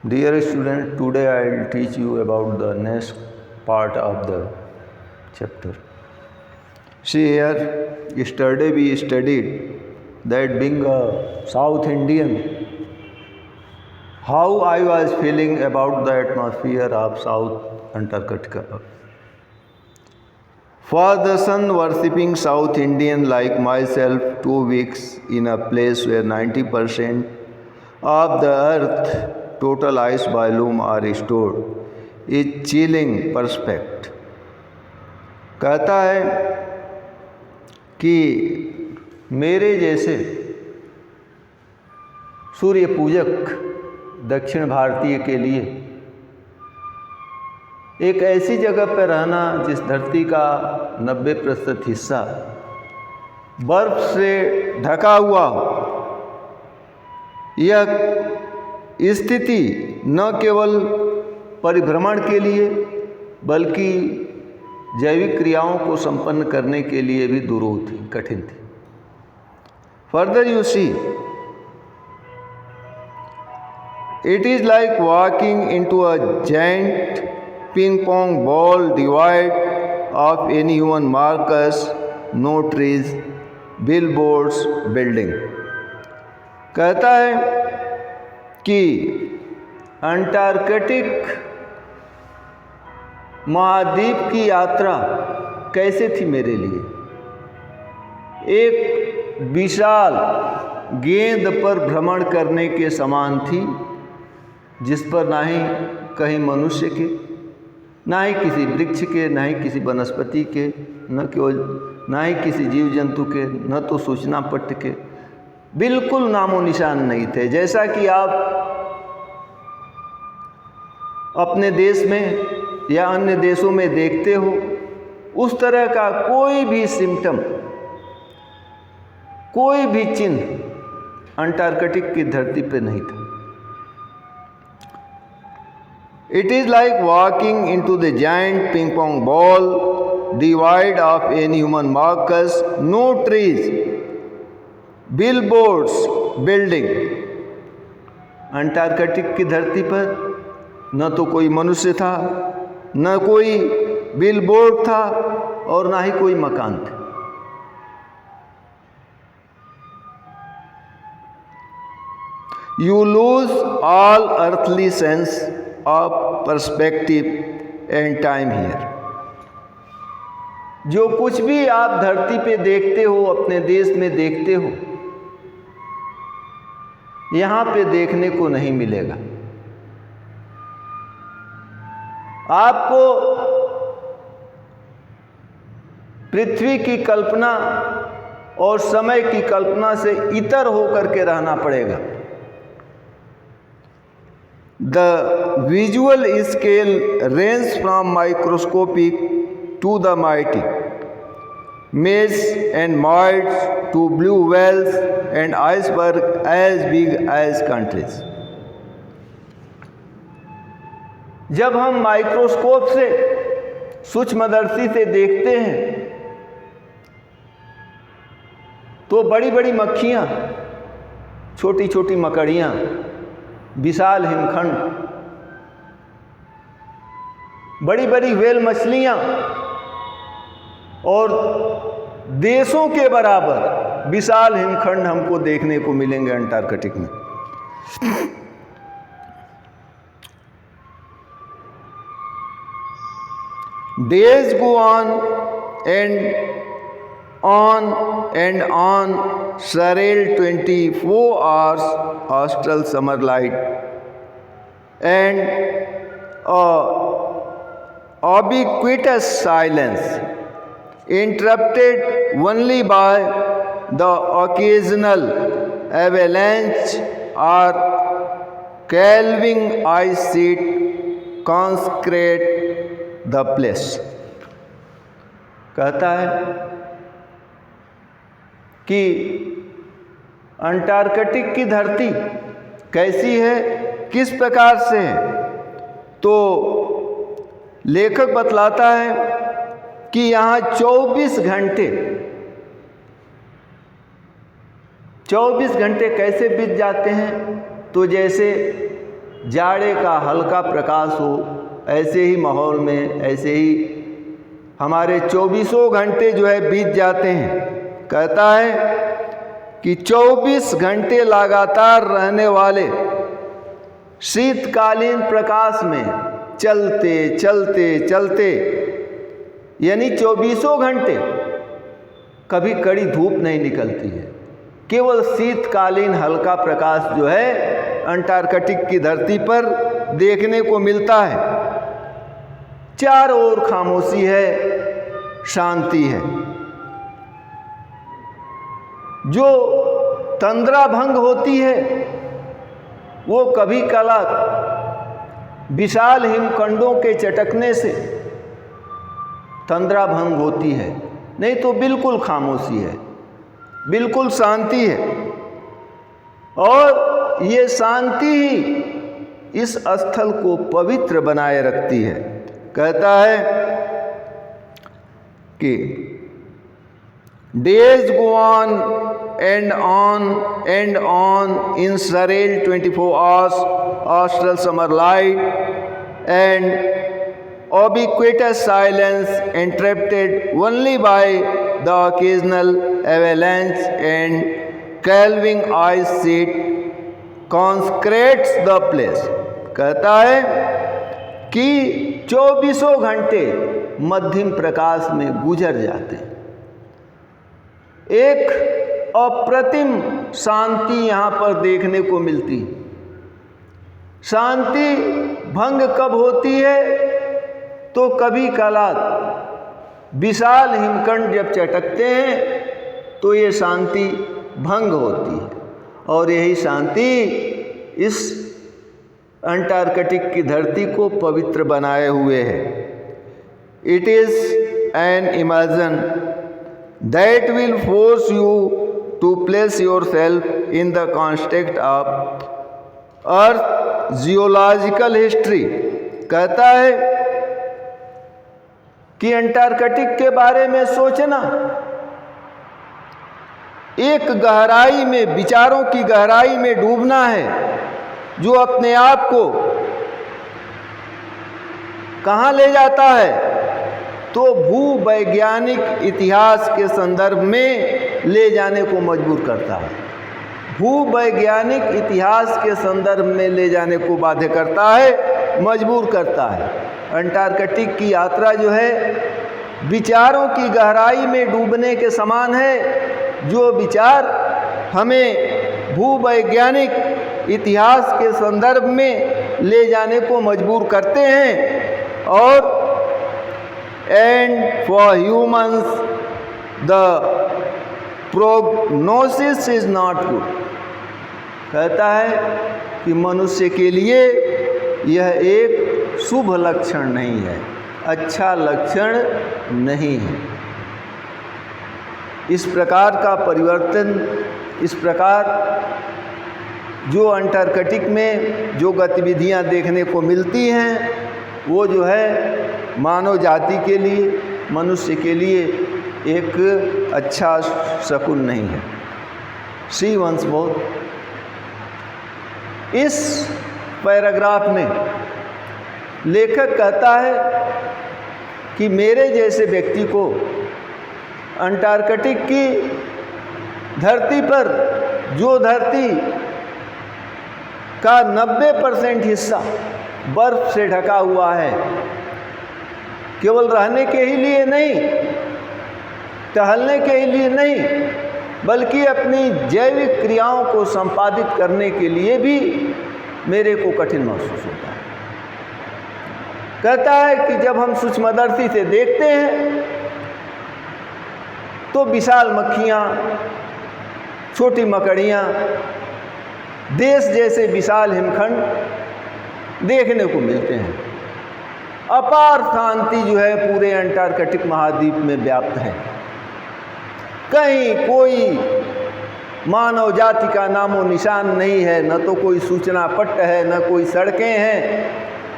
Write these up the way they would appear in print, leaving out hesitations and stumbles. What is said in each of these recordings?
Dear student, today I will teach you about the next part of the chapter. See here, yesterday we studied that being a South Indian, how I was feeling about the atmosphere of South Antarctica. For the sun worshipping South Indian like myself, 2 weeks in a place where 90% of the earth total ice volume are stored is chilling prospect. कहता है कि मेरे जैसे सूर्य पूजक दक्षिण भारतीय के लिए एक ऐसी जगह पर रहना जिस धरती का 90% हिस्सा बर्फ से ढका हुआ हो, यह स्थिति न केवल परिभ्रमण के लिए बल्कि जैविक क्रियाओं को संपन्न करने के लिए भी दुरूह थी, कठिन थी। Further you see, it is like walking into a giant ping pong ball devoid of any human markers, no trees, billboards, building. कहता है कि अंटार्कटिक महाद्वीप की यात्रा कैसे थी मेरे लिए। एक विशाल गेंद पर भ्रमण करने के समान थी, जिस पर ना ही कहीं मनुष्य के, ना ही किसी वृक्ष के, ना ही किसी वनस्पति के, ना ही किसी जीव जंतु के, न तो सूचना पट्ट के, बिल्कुल नामो निशान नहीं थे। जैसा कि आप अपने देश में या अन्य देशों में देखते हो, उस तरह का कोई भी सिम्टम, कोई भी चिन्ह अंटार्कटिक की धरती पर नहीं था। It is like walking into the giant ping pong ball, devoid of any human markers, no trees, billboards, building. Antarctic की धरती पर न तो कोई मनुष्य था, न कोई बिलबोर्ड था और ना ही कोई मकान था। You lose all earthly sense of perspective and time here. जो कुछ भी आप धरती पे देखते हो, अपने देश में देखते हो, यहाँ पे देखने को नहीं मिलेगा। आपको पृथ्वी की कल्पना और समय की कल्पना से इतर होकर के रहना पड़ेगा। The visual scale ranges from microscopic to the mighty, mares and moids to blue whales and iceberg as big as countries. जब हम माइक्रोस्कोप से, सूक्ष्मदर्शी से देखते हैं तो बड़ी बड़ी मक्खियाँ, छोटी छोटी मकड़ियाँ, विशाल हिमखंड, बड़ी बड़ी व्हेल मछलियाँ और देशों के बराबर विशाल हिमखंड हमको देखने को मिलेंगे अंटार्कटिक में। Days go on and on, surreal 24 hours austral summer light and ubiquitous silence, interrupted only by the occasional avalanche or calving ice sheet consecrate the place. कहता है कि अंटार्कटिक की धरती कैसी है, किस प्रकार से है, तो लेखक बतलाता है कि यहाँ 24 घंटे कैसे बीत जाते हैं। तो जैसे जाड़े का हल्का प्रकाश हो, ऐसे ही माहौल में ऐसे ही हमारे 24 घंटे जो है बीत जाते हैं। कहता है कि 24 घंटे लगातार रहने वाले शीतकालीन प्रकाश में चलते चलते चलते, यानी 24 घंटे कभी कड़ी धूप नहीं निकलती है, केवल शीतकालीन हल्का प्रकाश जो है अंटार्कटिक की धरती पर देखने को मिलता है। चारों ओर खामोशी है, शांति है। जो तंद्रा भंग होती है वो कभी कला विशाल हिमखंडों के चटकने से तंद्रा भंग होती है, नहीं तो बिल्कुल खामोशी है, बिल्कुल शांति है। और ये शांति ही इस स्थल को पवित्र बनाए रखती है। कहता है कि days go on and on in surreal 24 hours austral summer light and ubiquitous silence, interrupted only by the occasional avalanche and calving ice sheet consecrates the place। कहता है कि 24 घंटे मध्यम प्रकाश में गुजर जाते हैं। एक अप्रतिम शांति यहाँ पर देखने को मिलती। शांति भंग कब होती है? तो कभी कला विशाल हिमखंड जब चटकते हैं तो ये शांति भंग होती है। और यही शांति इस अंटार्कटिक की धरती को पवित्र बनाए हुए है। It is an imagine that will force you to place yourself in the context of earth geological history। कहता है कि अंटार्कटिक के बारे में सोचना एक गहराई में, विचारों की गहराई में डूबना है, जो अपने आप को कहाँ ले जाता है? तो भूवैज्ञानिक इतिहास के संदर्भ में ले जाने को मजबूर करता है। भूवैज्ञानिक इतिहास के संदर्भ में ले जाने को बाध्य करता है, मजबूर करता है। अंटार्कटिक की यात्रा जो है विचारों की गहराई में डूबने के समान है, जो विचार हमें भूवैज्ञानिक इतिहास के संदर्भ में ले जाने को मजबूर करते हैं। और and for humans the prognosis is not good। कहता है कि मनुष्य के लिए यह एक शुभ लक्षण नहीं है, अच्छा लक्षण नहीं है। इस प्रकार का परिवर्तन, इस प्रकार जो अंटार्कटिक में जो गतिविधियां देखने को मिलती हैं वो जो है मानव जाति के लिए, मनुष्य के लिए एक अच्छा शकुन नहीं है। सी वंस मोर, इस पैराग्राफ में लेखक कहता है कि मेरे जैसे व्यक्ति को अंटार्कटिक की धरती पर, जो धरती का 90% हिस्सा बर्फ से ढका हुआ है, केवल रहने के ही लिए नहीं, टहलने के ही लिए नहीं, बल्कि अपनी जैविक क्रियाओं को संपादित करने के लिए भी मेरे को कठिन महसूस होता है। कहता है कि जब हम सूक्ष्मदर्शी से देखते हैं तो विशाल मक्खियाँ, छोटी मकड़ियाँ, देश जैसे विशाल हिमखंड देखने को मिलते हैं। अपार शांति जो है पूरे अंटार्कटिक महाद्वीप में व्याप्त है। कहीं कोई मानव जाति का नामो निशान नहीं है, न तो कोई सूचना पट्ट है, न कोई सड़कें हैं,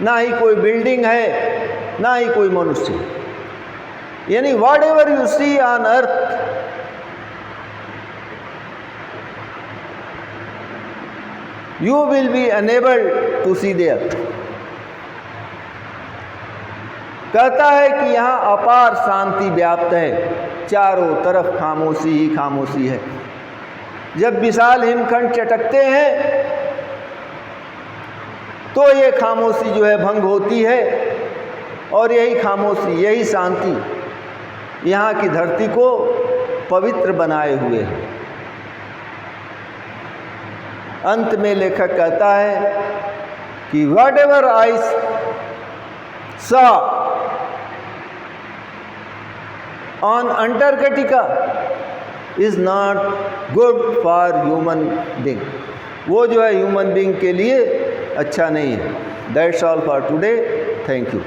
ना ही कोई बिल्डिंग है, ना ही कोई मनुष्य। यानी whatever you see on earth you will be unable to see the earth. कहता है कि यहाँ अपार शांति व्याप्त है, चारों तरफ खामोशी ही खामोशी है। जब विशाल हिमखंड चटकते हैं तो ये खामोशी जो है भंग होती है, और यही खामोशी, यही शांति यहाँ की धरती को पवित्र बनाए हुए है। अंत में लेखक कहता है कि what ever I saw on Antarctica is not good for human being. वो जो है ह्यूमन बींग के लिए अच्छा नहीं है। That's all for today. Thank you.